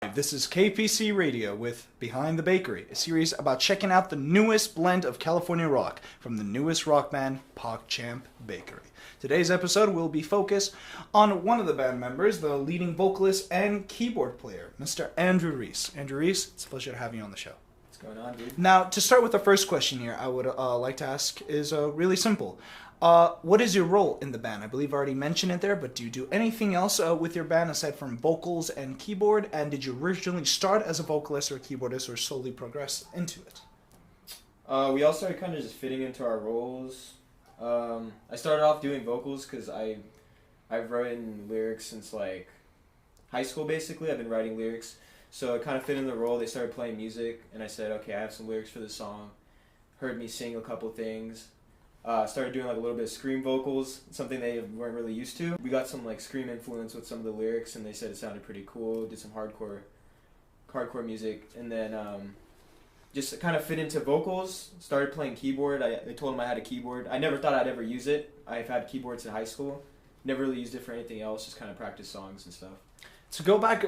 This is KPC Radio with Behind the Bakery, a series about checking out the newest blend of California rock from the newest rock band, Pog Champ Bakery. Today's episode will be focused on one of the band members, the leading vocalist and keyboard player, Mr. Andrew Riese. Andrew Riese, it's a pleasure to have you on the show. What's going on, dude? Now, to start with the first question here, I would like to ask is really simple. What is your role in the band? I believe I already mentioned it there, but do you do anything else with your band aside from vocals and keyboard? And did you originally start as a vocalist or a keyboardist or slowly progress into it? We all started kind of just fitting into our roles. I started off doing vocals because I've written lyrics since like high school basically. I've been writing lyrics. So it kind of fit in the role. They started playing music and I said, okay, I have some lyrics for this song. Heard me sing a couple things. Started doing like a little bit of scream vocals, something they weren't really used to. We got some like scream influence with some of the lyrics, and they said it sounded pretty cool. Did some hardcore music, and then just kind of fit into vocals. Started playing keyboard. I told them I had a keyboard. I never thought I'd ever use it. I've had keyboards in high school. Never really used it for anything else. Just kind of practice songs and stuff. To go back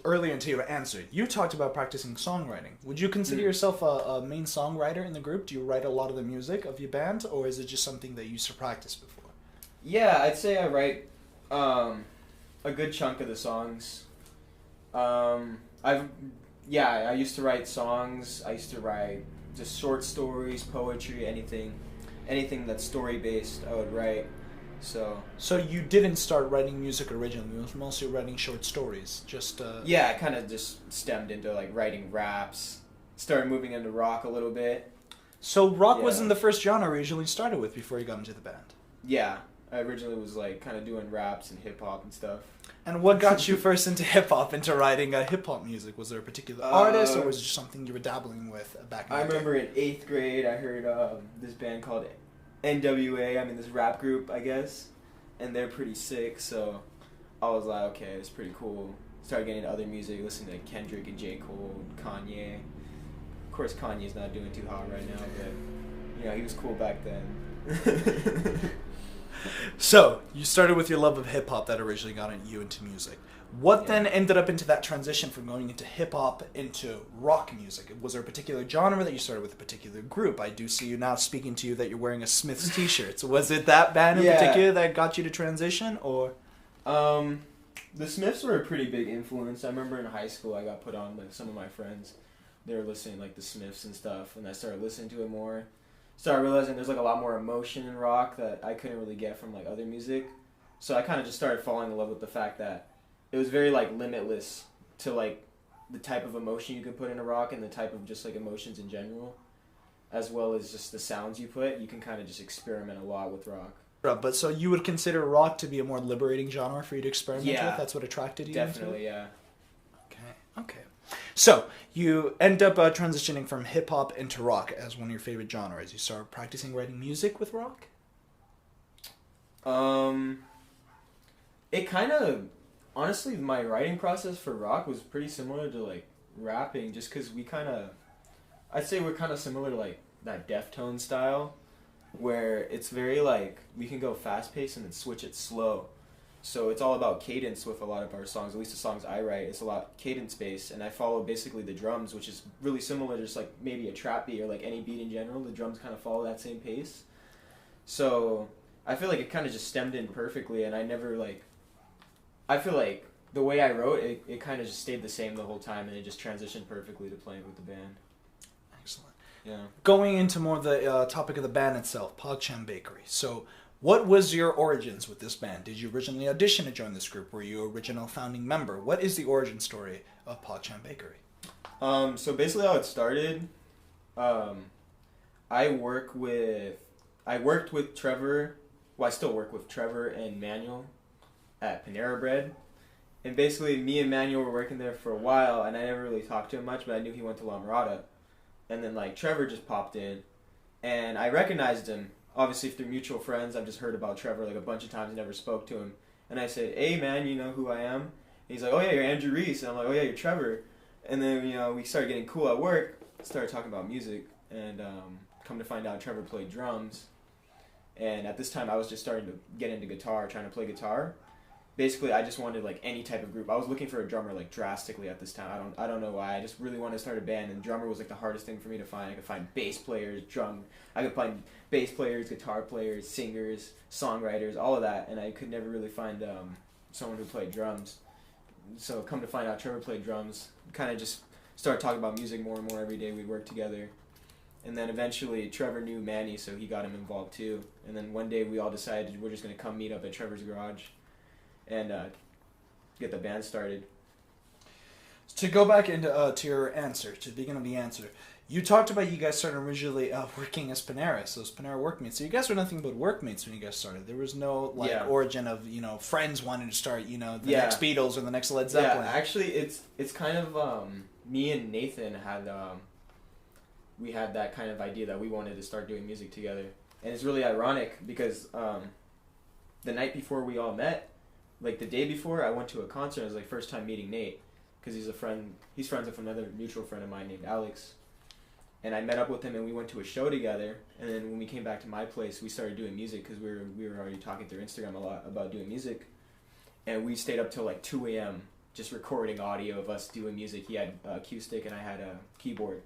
earlier into your answer, you talked about practicing songwriting. Would you consider yourself a main songwriter in the group? Do you write a lot of the music of your band, or is it just something that you used to practice before? Yeah, I'd say I write a good chunk of the songs. I used to write songs. I used to write just short stories, poetry, anything that's story-based, I would write. So you didn't start writing music originally. You was mostly writing short stories. Yeah, I kind of just stemmed into like writing raps. Started moving into rock a little bit. So rock wasn't the first genre you originally started with before you got into the band. Yeah, I originally was like kind of doing raps and hip hop and stuff. And what got you first into hip hop, into writing hip hop music? Was there a particular artist, or was it just something you were dabbling with back in the day? I remember in 8th grade, I heard this band called NWA, this rap group, I guess, and they're pretty sick, so I was like, okay, it's pretty cool. Started getting into other music, listening to Kendrick and J. Cole, Kanye. Of course, Kanye's not doing too hot right now, but, he was cool back then. So, you started with your love of hip-hop that originally got you into music. What then ended up into that transition from going into hip-hop into rock music? Was there a particular genre that you started with, a particular group? I do see you now speaking to you that you're wearing a Smiths t-shirt. So was it that band in particular that got you to transition, or? The Smiths were a pretty big influence. I remember in high school I got put on by some of my friends. They were listening like the Smiths and stuff, and I started listening to it more. Started realizing there's like a lot more emotion in rock that I couldn't really get from like other music. So I kind of just started falling in love with the fact that it was very like limitless to like the type of emotion you could put into rock and the type of just like emotions in general, as well as just the sounds you put. You can kind of just experiment a lot with rock. But so you would consider rock to be a more liberating genre for you to experiment with? That's what attracted you definitely, into it? Yeah. Okay. So you end up transitioning from hip hop into rock as one of your favorite genres. You start practicing writing music with rock? It kind of, honestly, my writing process for rock was pretty similar to like rapping, just because I'd say we're kind of similar to like that Deftones style, where it's very like, we can go fast paced and then switch it slow. So it's all about cadence with a lot of our songs, at least the songs I write. It's a lot cadence based, and I follow basically the drums, which is really similar to just like maybe a trap beat or like any beat in general. The drums kind of follow that same pace. So I feel like it kind of just stemmed in perfectly, and I feel like the way I wrote it kind of just stayed the same the whole time, and it just transitioned perfectly to playing with the band. Excellent. Yeah. Going into more of the topic of the band itself, Pog Champ Bakery. So what was your origins with this band? Did you originally audition to join this group? Were you an original founding member? What is the origin story of Pog Champ Bakery? So basically how it started, I worked with Trevor. Well, I still work with Trevor and Manuel at Panera Bread. And basically, me and Manuel were working there for a while, and I never really talked to him much, but I knew he went to La Mirada. And then, like, Trevor just popped in, and I recognized him. Obviously, if they're mutual friends, I've just heard about Trevor, like, a bunch of times, never spoke to him. And I said, hey, man, you know who I am? And he's like, oh, yeah, you're Andrew Riese. And I'm like, oh, yeah, you're Trevor. And then, we started getting cool at work, started talking about music, and come to find out Trevor played drums. And at this time, I was just starting to get into guitar, trying to play guitar. basically I just wanted like any type of group. I was looking for a drummer like drastically at this time. I don't know why. I just really wanted to start a band, and drummer was like the hardest thing for me to find. I could find bass players, I could find bass players, guitar players, singers, songwriters, all of that, and I could never really find someone who played drums. So come to find out, Trevor played drums. Kind of just started talking about music more and more every day. We'd work together. And then eventually Trevor knew Manny, so he got him involved too. And then one day we all decided we're just going to come meet up at Trevor's garage and get the band started. To go back into to your answer, to the beginning of the answer, you talked about you guys started originally working as Panera, so as Panera workmates. So you guys were nothing but workmates when you guys started. There was no origin of friends wanting to start the next Beatles or the next Led Zeppelin. Yeah, actually it's kind of me and Nathan had we had that kind of idea that we wanted to start doing music together, and it's really ironic because the night before we all met, like the day before, I went to a concert. It was like first time meeting Nate because he's a friend. He's friends with another mutual friend of mine named Alex. And I met up with him, and we went to a show together. And then when we came back to my place, we started doing music because we were already talking through Instagram a lot about doing music. And we stayed up till like 2 a.m. just recording audio of us doing music. He had a cue stick, and I had a keyboard.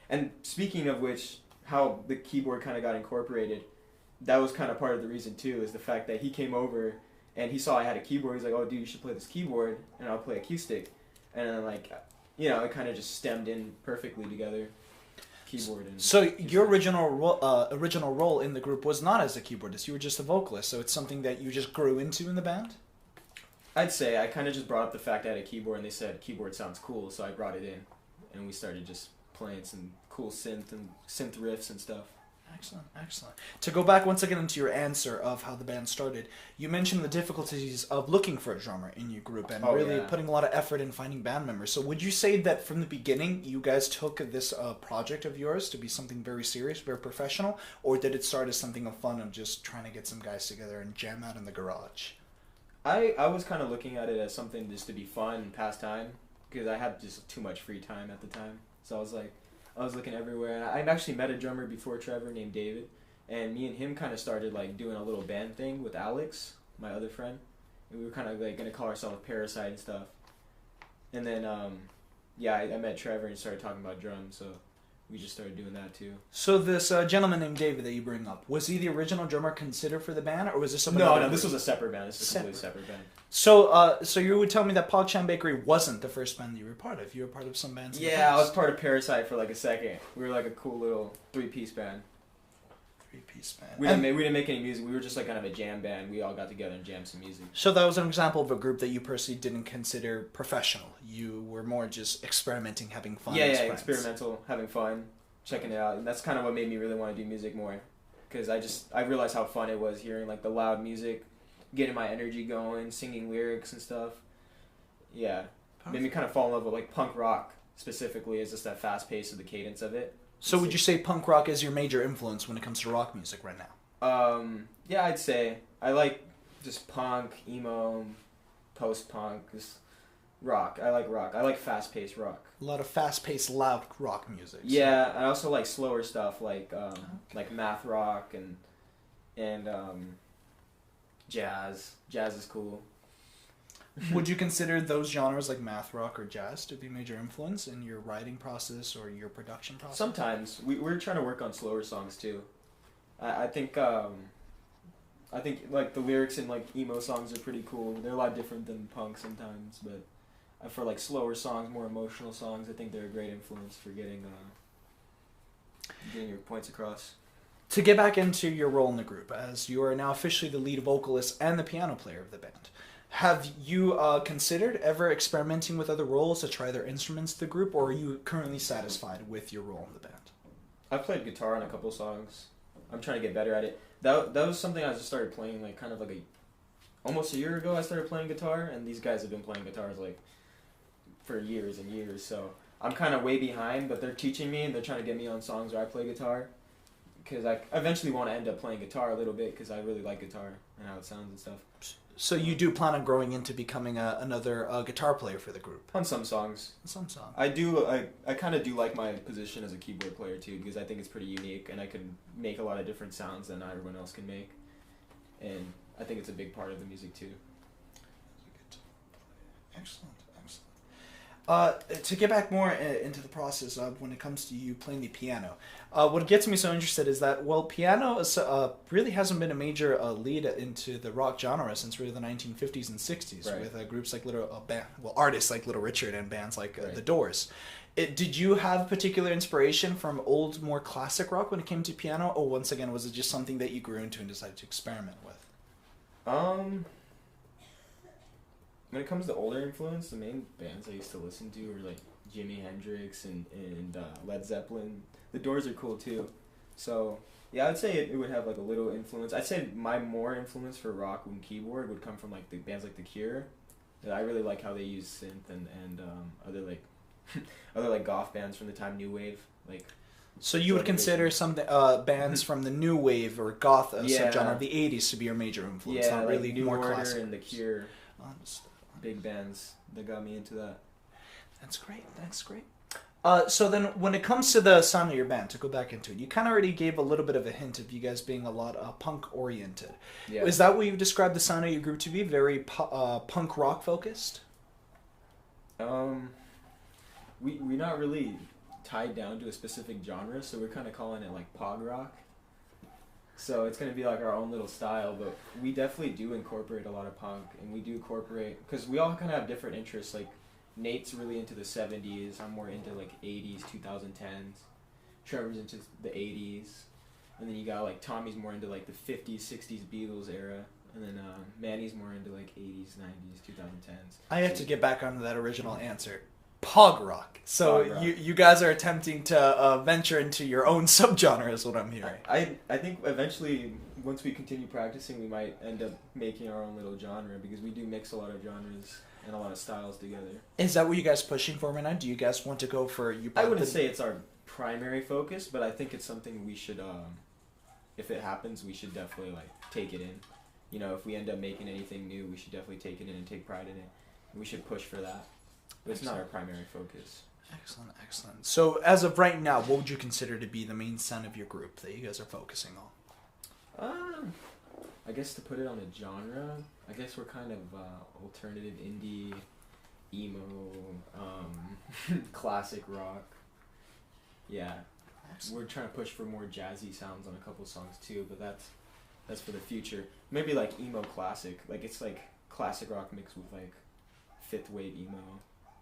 And speaking of which, how the keyboard kind of got incorporated, that was kind of part of the reason too, is the fact that he came over and he saw I had a keyboard. He's like, "Oh, dude, you should play this keyboard, and I'll play a cue stick." And then it kind of just stemmed in perfectly together. Keyboard and so your original role in the group was not as a keyboardist. You were just a vocalist. So it's something that you just grew into in the band. I'd say I kind of just brought up the fact I had a keyboard, and they said keyboard sounds cool, so I brought it in, and we started just playing some cool synth riffs and stuff. Excellent. To go back once again into your answer of how the band started, you mentioned the difficulties of looking for a drummer in your group and putting a lot of effort in finding band members. So would you say that from the beginning you guys took this project of yours to be something very serious, very professional, or did it start as something of fun of just trying to get some guys together and jam out in the garage? I was kind of looking at it as something just to be fun and pass time because I had just too much free time at the time. So I was looking everywhere, and I've actually met a drummer before Trevor named David, and me and him kind of started doing a little band thing with Alex, my other friend, and we were kind of gonna call ourselves Parasite and stuff. And then I met Trevor and started talking about drums, so we just started doing that too. So this gentleman named David that you bring up, was he the original drummer considered for the band, or was this somebody? No, this was a separate band. This is a completely separate band. So you would tell me that Pog Champ Bakery wasn't the first band that you were part of. You were part of some bands. Yeah, I was part of Parasite for a second. We were a cool little three-piece band. We didn't make any music. We were just kind of a jam band. We all got together and jammed some music. So that was an example of a group that you personally didn't consider professional. You were more just experimenting, having fun. Yeah, experimental, having fun, checking it out, and that's kind of what made me really want to do music more, because I realized how fun it was hearing the loud music, getting my energy going, singing lyrics and stuff. Yeah, made me kind of fall in love with punk rock specifically. Is just that fast pace of the cadence of it. So would you say punk rock is your major influence when it comes to rock music right now? Yeah, I'd say I like just punk, emo, post-punk, just rock. I like rock. I like fast-paced rock. A lot of fast-paced, loud rock music. So. Yeah, I also like slower stuff like math rock and jazz. Jazz is cool. Would you consider those genres like math rock or jazz to be major influence in your writing process or your production process? Sometimes we're trying to work on slower songs too. I think the lyrics in emo songs are pretty cool. They're a lot different than punk sometimes, but for slower songs, more emotional songs, I think they're a great influence for getting your points across. To get back into your role in the group, as you are now officially the lead vocalist and the piano player of the band, have you considered ever experimenting with other roles to try other instruments in the group, or are you currently satisfied with your role in the band? I've played guitar on a couple songs. I'm trying to get better at it. That was something I just started playing almost a year ago. I started playing guitar, and these guys have been playing guitars for years and years. So I'm kind of way behind, but they're teaching me and they're trying to get me on songs where I play guitar. Because I eventually want to end up playing guitar a little bit because I really like guitar and how it sounds and stuff. So you do plan on growing into becoming another guitar player for the group? On some songs. I do. I kind of do like my position as a keyboard player too, because I think it's pretty unique and I can make a lot of different sounds than everyone else can make, and I think it's a big part of the music too. To get back more into the process of when it comes to you playing the piano, what gets me so interested is that, well, piano is, really hasn't been a major lead into the rock genre since really the 1950s and 60s, Right. with groups like artists like Little Richard and bands like Right. The Doors. Did you have particular inspiration from old, more classic rock when it came to piano, or once again, was it just something that you grew into and decided to experiment with? When it comes to older influence, the main bands I used to listen to were like Jimi Hendrix and Led Zeppelin. The Doors are cool too. So yeah, I'd say it would have like a little influence. I'd say my more influence for rock and keyboard would come from like the bands like The Cure. I really like how they use synth and other like other like goth bands from the time New Wave. Like, so you would consider some bands from the new wave or goth Yeah. subgenre of the 80s to be your major influence, yeah, not like really New more Order classic. and The Cure, Understood. big bands that got me into that. That's great. That's great. So then, when it comes to the sound of your band, to go back into it, you kind of already gave a little bit of a hint of you guys being a lot punk oriented. Yeah. Is that what you described the sound of your group to be? Very punk rock focused? We're not really tied down to a specific genre, so we're kind of calling it like Pog rock. So it's going to be like our own little style, but we definitely do incorporate a lot of punk, and we do incorporate, because we all kind of have different interests. Like, Nate's really into the 70s, I'm more into like 80s, 2010s. Trevor's into the 80s, and then you got like Tommy's more into like the 50s, 60s Beatles era, and then Manny's more into like 80s, 90s, 2010s. I have to get back onto that original answer. Pog rock. So Pog rock. You guys are attempting to venture into your own subgenre, is what I'm hearing. I think eventually, once we continue practicing, we might end up making our own little genre, because we do mix a lot of genres and a lot of styles together. Is that what you guys pushing for right now? Do you guys want to go for I wouldn't say it's our primary focus, but I think it's something we should, if it happens, we should definitely like take it in. You know, if we end up making anything new, we should definitely take it in and take pride in it. We should push for that. But it's not our primary focus. Excellent, excellent. So as of right now, what would you consider to be the main sound of your group that you guys are focusing on? I guess to put it on a genre, I guess we're kind of alternative indie, emo, classic rock. Yeah, we're trying to push for more jazzy sounds on a couple songs too, but that's for the future. Maybe like emo classic, like it's like classic rock mixed with like fifth wave emo,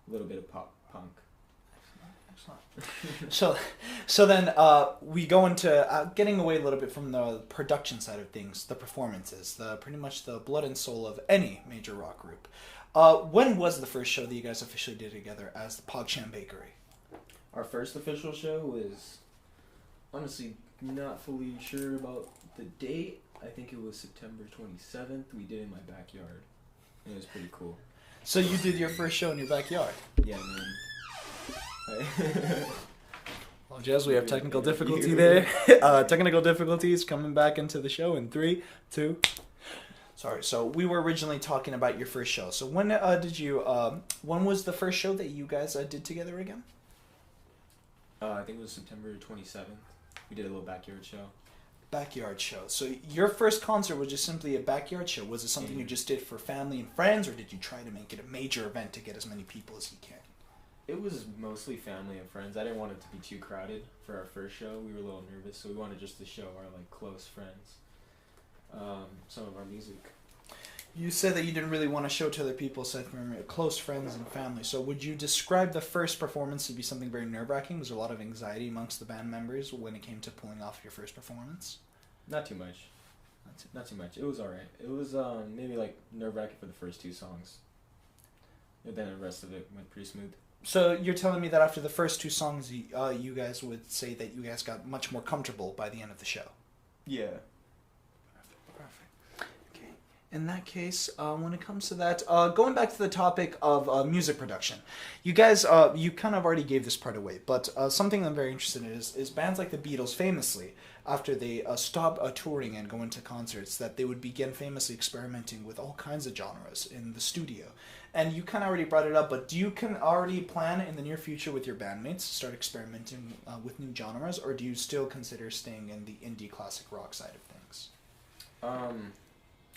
a little bit of pop punk. So then we go into getting away a little bit from the production side of things, the performances, pretty much the blood and soul of any major rock group. When was the first show that you guys officially did together as the Pog Champ Bakery? Our first official show was honestly not fully sure about the date. I think it was September 27th. We did it in my backyard, and it was pretty cool. So you did your first show in your backyard? Yeah, man. Well, Jez, we have technical difficulty there. Technical difficulties coming back into the show in 3, 2. Sorry. So we were originally talking about your first show. So when did you? When was the first show that you guys did together again? I think it was September 27th. We did a little backyard show. Backyard show. So your first concert was just simply a backyard show. Was it something you just did for family and friends, or did you try to make it a major event to get as many people as you can? It was mostly family and friends. I didn't want it to be too crowded for our first show. We were a little nervous, so we wanted just to show our like close friends some of our music. You said that you didn't really want to show to other people, aside from your close friends and family. So would you describe the first performance to be something very nerve-wracking? Was there a lot of anxiety amongst the band members when it came to pulling off your first performance? Not too much. Not too much. It was alright. It was maybe like nerve-wracking for the first 2 songs. And then the rest of it went pretty smooth. So you're telling me that after the first 2 songs, you guys would say that you guys got much more comfortable by the end of the show? Yeah. Perfect. Okay. In that case, when it comes to that, going back to the topic of music production, you guys, you kind of already gave this part away, but something I'm very interested in is bands like the Beatles famously, after they stop touring and go into concerts, that they would begin famously experimenting with all kinds of genres in the studio. And you kind of already brought it up, but do you already plan in the near future with your bandmates to start experimenting with new genres, or do you still consider staying in the indie classic rock side of things?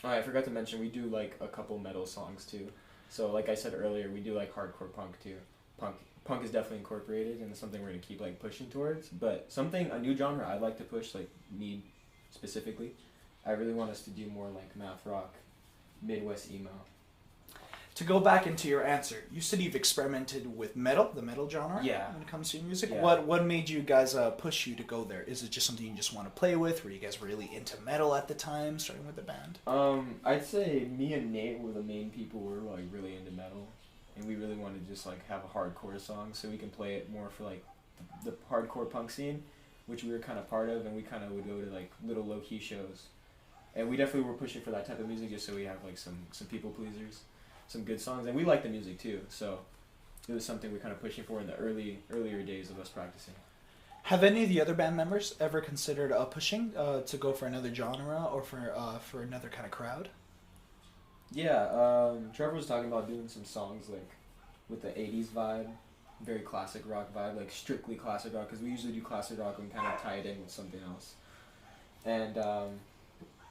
I forgot to mention, we do like a couple metal songs too. So like I said earlier, we do like hardcore punk too. Punk is definitely incorporated, and it's something we're gonna keep like pushing towards. But a new genre I'd like to push, like me specifically. I really want us to do more like math rock, Midwest emo. To go back into your answer, you said you've experimented with metal, the metal genre. Yeah. When it comes to your music, Yeah. what made you guys push you to go there? Is it just something you just want to play with? Were you guys really into metal at the time, starting with the band? I'd say me and Nate were the main people who were like really into metal, and we really wanted to just like have a hardcore song so we can play it more for like the hardcore punk scene, which we were kind of part of, and we kind of would go to like little low key shows, and we definitely were pushing for that type of music just so we have like some people pleasers, some good songs, and we like the music too, so it was something we're kind of pushing for in the earlier days of us practicing. Have any of the other band members ever considered pushing to go for another genre or for another kind of crowd? Yeah, Trevor was talking about doing some songs like with the 80s vibe, very classic rock vibe, like strictly classic rock, because we usually do classic rock and kind of tie it in with something else. And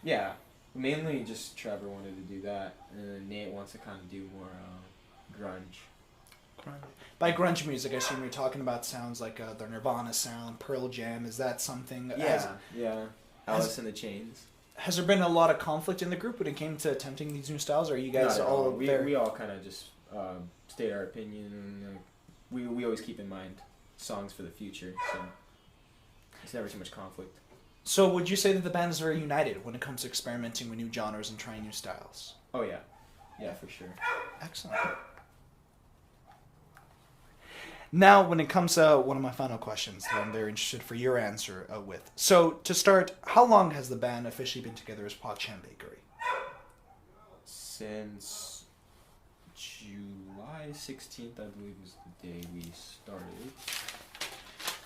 yeah, mainly just Trevor wanted to do that, and then Nate wants to kind of do more grunge. By grunge music, I assume you're talking about sounds like the Nirvana sound, Pearl Jam. Is that something? Yeah. Alice in the Chains. Has there been a lot of conflict in the group when it came to attempting these new styles? Or are you guys all we all kind of just state our opinion. We always keep in mind songs for the future, so it's never too much conflict. So would you say that the band is very united when it comes to experimenting with new genres and trying new styles? Oh yeah, for sure. Excellent. Now, when it comes to one of my final questions that I'm very interested for your answer with. So, to start, how long has the band officially been together as Pog Champ Bakery? Since July 16th, I believe, was the day we started.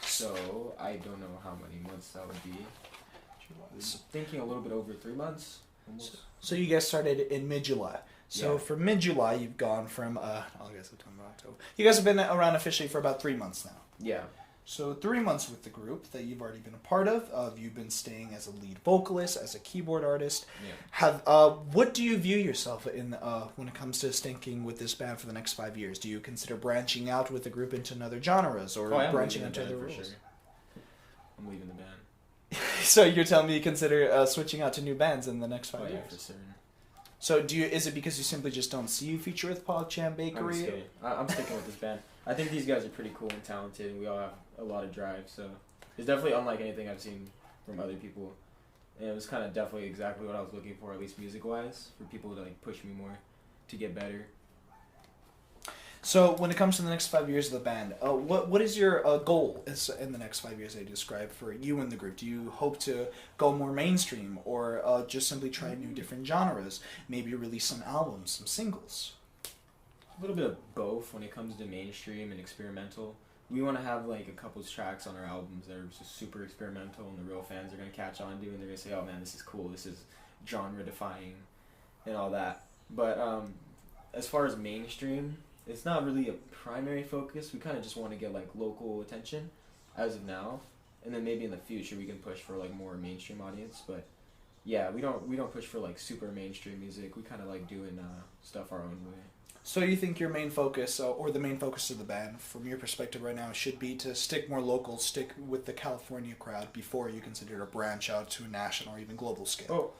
So, I don't know how many months that would be. I was thinking a little bit over 3 months. Almost. So you guys started in mid-July. So for mid-July, you've gone from August, September, October. You guys have been around officially for about 3 months now. Yeah. So 3 months with the group that you've already been a part of. You've been staying as a lead vocalist, as a keyboard artist. Yeah. What do you view yourself in when it comes to sticking with this band for the next 5 years? Do you consider branching out with the group into other genres or branching into other roles? Sure. I'm leaving the band. So you're telling me you consider switching out to new bands in the next 5 years? Yeah, for certain. So is it because you simply just don't see you feature with Pog Champ Bakery? I'm sticking with this band. I think these guys are pretty cool and talented, and we all have a lot of drive, so it's definitely unlike anything I've seen from other people. And it was kind of definitely exactly what I was looking for, at least music-wise, for people to like push me more to get better. So when it comes to the next 5 years of the band, what is your goal in the next 5 years that you describe for you and the group? Do you hope to go more mainstream or just simply try new different genres? Maybe release some albums, some singles? A little bit of both when it comes to mainstream and experimental. We want to have like a couple of tracks on our albums that are just super experimental and the real fans are going to catch on to, and they're going to say, oh man, this is cool, this is genre defying and all that. But as far as mainstream, it's not really a primary focus. We kind of just want to get like local attention as of now, and then maybe in the future we can push for like more mainstream audience. But yeah, we don't push for like super mainstream music. We kind of like doing stuff our own way. So you think your main focus, or the main focus of the band, from your perspective right now, should be to stick more local, stick with the California crowd before you consider to branch out to a national or even global scale? Oh,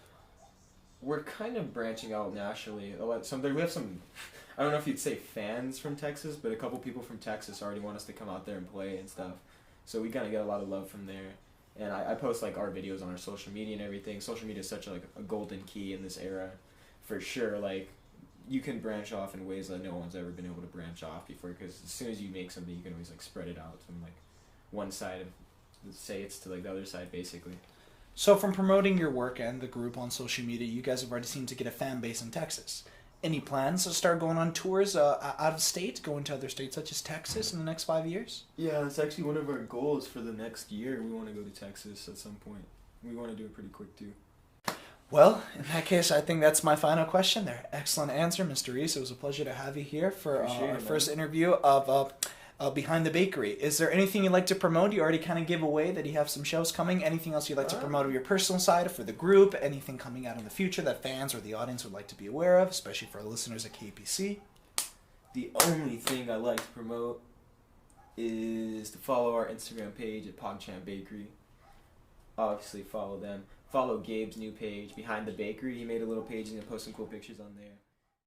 we're kind of branching out nationally. We have some, I don't know if you'd say fans from Texas, but a couple people from Texas already want us to come out there and play and stuff. So we kind of get a lot of love from there. And I post like our videos on our social media and everything. Social media is such a golden key in this era, for sure. Like, you can branch off in ways that no one's ever been able to branch off before, because as soon as you make something, you can always like spread it out from like one side of, say it's to like the other side basically. So from promoting your work and the group on social media, you guys have already seemed to get a fan base in Texas. Any plans to start going on tours out of state, going to other states such as Texas in the next 5 years? Yeah, that's actually one of our goals for the next year. We want to go to Texas at some point. We want to do it pretty quick too. Well, in that case, I think that's my final question there. Excellent answer, Mr. Riese. It was a pleasure to have you here for our first interview of Behind the Bakery. Is there anything you'd like to promote? You already kind of gave away that you have some shows coming. Anything else you'd like to promote of your personal side for the group? Anything coming out in the future that fans or the audience would like to be aware of, especially for our listeners at KPC? The only thing I like to promote is to follow our Instagram page at Pog Champ Bakery. Obviously, follow them. Follow Gabe's new page, Behind the Bakery. He made a little page and he's gonna post some cool pictures on there.